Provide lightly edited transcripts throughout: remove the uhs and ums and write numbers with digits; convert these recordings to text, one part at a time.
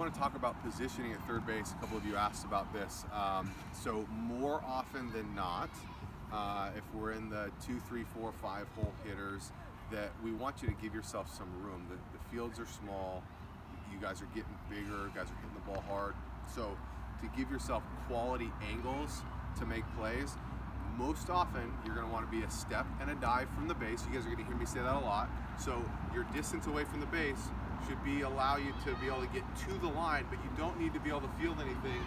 want to talk about positioning at third base. A couple of you asked about this. So more often than not, if we're in the 2, 3, 4, 5 hole hitters, that we want you to give yourself some room. The fields are small. You guys are getting bigger. You guys are hitting the ball hard. So to give yourself quality angles to make plays, most often you're going to want to be a step and a dive from the base. You guys are going to hear me say that a lot. So your distance away from the base should allow you to be able to get to the line, but you don't need to be able to field anything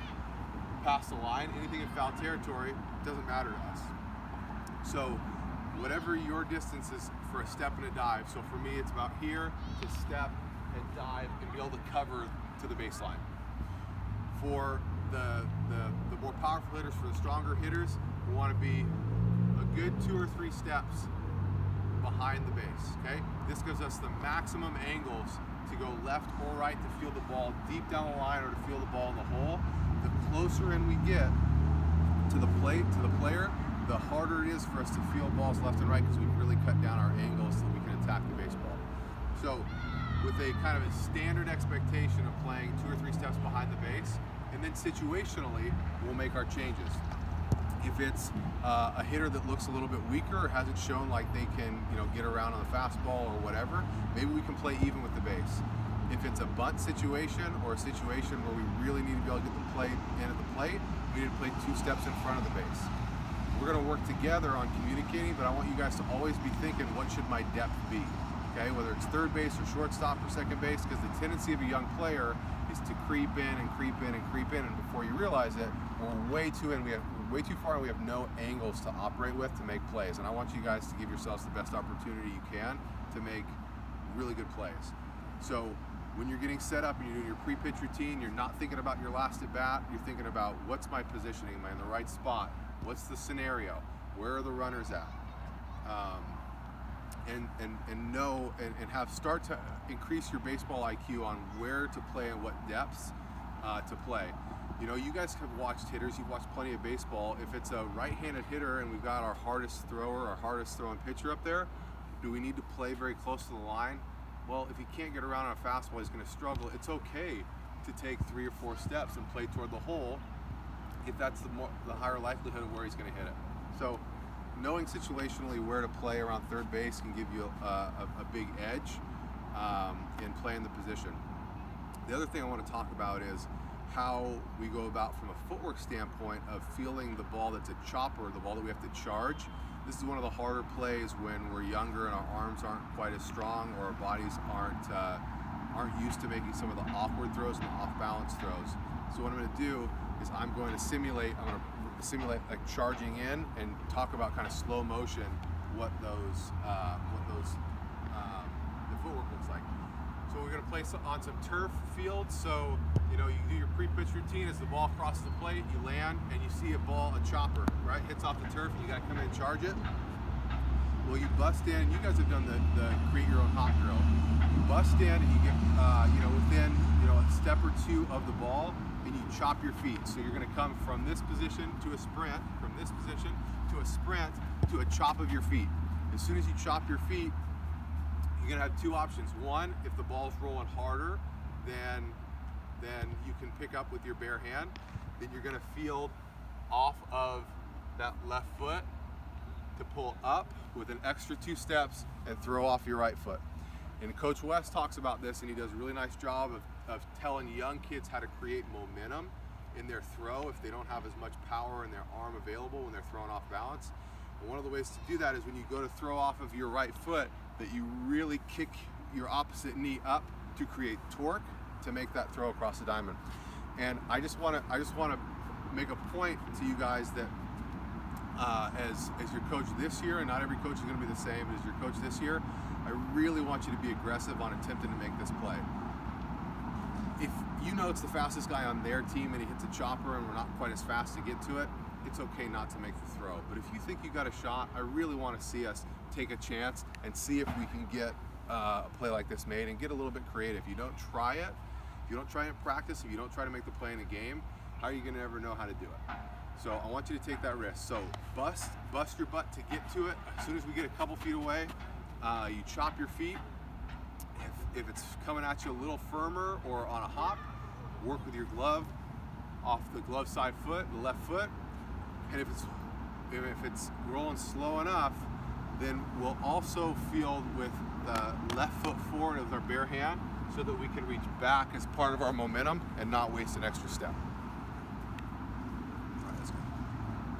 past the line. Anything in foul territory doesn't matter to us. So whatever your distance is for a step and a dive. So for me, it's about here to step and dive and be able to cover to the baseline. For the more powerful hitters, for the stronger hitters, we want to be a good 2 or 3 steps behind the base, okay? This gives us the maximum angles to go left or right to field the ball deep down the line or to field the ball in the hole. The closer in we get to the plate, to the player, the harder it is for us to field balls left and right because we've really cut down our angles so that we can attack the baseball. So with a kind of a standard expectation of playing 2 or 3 steps behind the base, and then situationally, we'll make our changes. If it's a hitter that looks a little bit weaker or hasn't shown like they can, get around on the fastball or whatever, maybe we can play even with the base. If it's a bunt situation or a situation where we really need to be able to get the plate in at the plate, we need to play 2 steps in front of the base. We're going to work together on communicating, but I want you guys to always be thinking, what should my depth be? Okay, whether it's third base or shortstop or second base, because the tendency of a young player is to creep in and creep in and creep in, and before you realize it, we're way too in. We're way too far, and we have no angles to operate with to make plays. And I want you guys to give yourselves the best opportunity you can to make really good plays. So when you're getting set up and you're doing your pre-pitch routine, you're not thinking about your last at bat. You're thinking about, what's my positioning? Am I in the right spot? What's the scenario? Where are the runners at? And know and have start to increase your baseball IQ on where to play and what depths to play. You guys have watched hitters, you've watched plenty of baseball. If it's a right-handed hitter and we've got our hardest thrower, our hardest throwing pitcher up there, do we need to play very close to the line? Well, if he can't get around on a fastball, he's going to struggle. It's okay to take 3 or 4 steps and play toward the hole if that's the higher likelihood of where he's going to hit it. So knowing situationally where to play around third base can give you a big edge in playing the position. The other thing I want to talk about is how we go about from a footwork standpoint of fielding the ball that's a chopper, the ball that we have to charge. This is one of the harder plays when we're younger and our arms aren't quite as strong or our bodies aren't used to making some of the awkward throws and the off-balance throws. So what I'm going to do is I'm going to simulate like charging in and talk about kind of slow motion what the footwork looks like. So we're going to play on some turf fields. So you do your pre-pitch routine as the ball crosses the plate, you land and you see a chopper, right? Hits off the turf and you got to come in and charge it. Well, you bust in. You guys have done the create your own hot drill. You bust in and you get within a step or 2 of the ball, and you chop your feet. So you're going to come from this position to a sprint, from this position to a sprint to a chop of your feet. As soon as you chop your feet, you're going to have 2 options. One, if the ball's rolling harder than you can pick up with your bare hand, then you're going to field off of that left foot to pull up with an extra 2 steps and throw off your right foot. And Coach West talks about this, and he does a really nice job of telling young kids how to create momentum in their throw if they don't have as much power in their arm available when they're throwing off balance. And one of the ways to do that is when you go to throw off of your right foot, that you really kick your opposite knee up to create torque to make that throw across the diamond. And I just want to make a point to you guys that as your coach this year, and not every coach is going to be the same as your coach this year, I really want you to be aggressive on attempting to make this play. If it's the fastest guy on their team and he hits a chopper and we're not quite as fast to get to it, it's okay not to make the throw. But if you think you got a shot, I really want to see us take a chance and see if we can get a play like this made and get a little bit creative. You don't try it, if you don't try it in practice, if you don't try to make the play in a game, how are you going to ever know how to do it? So I want you to take that risk. So bust your butt to get to it. As soon as we get a couple feet away, you chop your feet. If it's coming at you a little firmer or on a hop, work with your glove off the glove side foot, the left foot, and if it's rolling slow enough, then we'll also feel with the left foot forward of our bare hand so that we can reach back as part of our momentum and not waste an extra step.